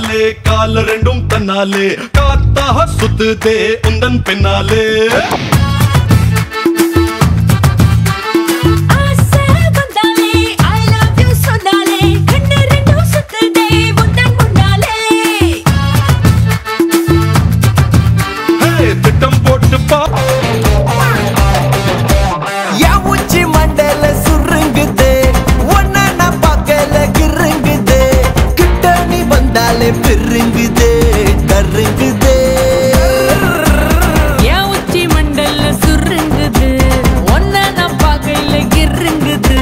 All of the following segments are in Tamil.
கண்ணாலே கால் ரெண்டும் தன்னாலே காத்தாக சுத்துதே உந்தன் பின்னாலே திட்டம் போட்டு பா உச்சி மண்டல சுருங்குது ஒன்ன நான் பார்க்கல கிருங்குது கிட்ட நீ வந்தாலே பெருங்குது கருங்குது உச்சி மண்டல சுருங்குது ஒன்ன நான் பார்க்கல கிருங்குது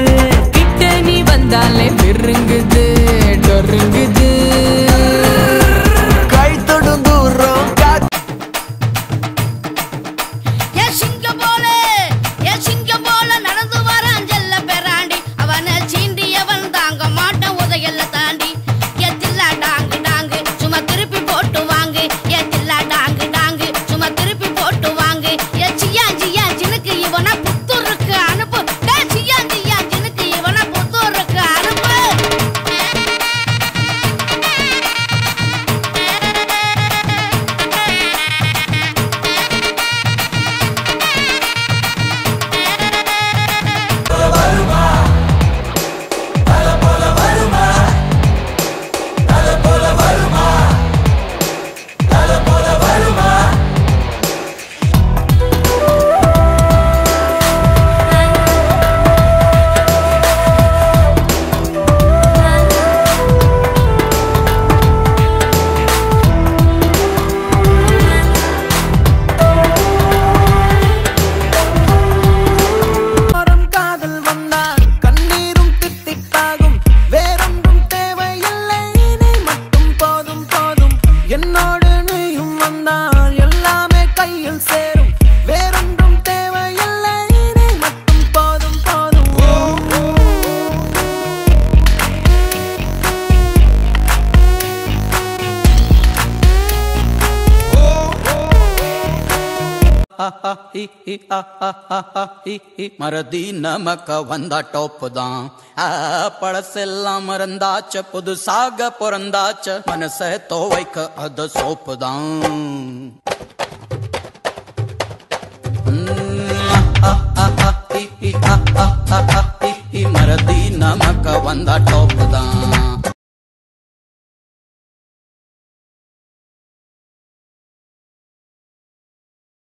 கிட்ட நீ வந்தாலே பெருங்குது டொருங்குது கை தொடும் தூரம் என்னோடு நீயும் வந்தால் எல்லாமே கையில் சேரும் வேறொன்றும் தேவையில்லை நீ மட்டும் போதும் போதும் மறதி நமக்க வந்தா டாப் தான் பழசெல்லாம் மறந்தாச்ச புதுசாக பிறந்தாச்ச மனசை துவைக்க அத சோப்பு தான் மறதி நமக்க வந்தா டாப் தான்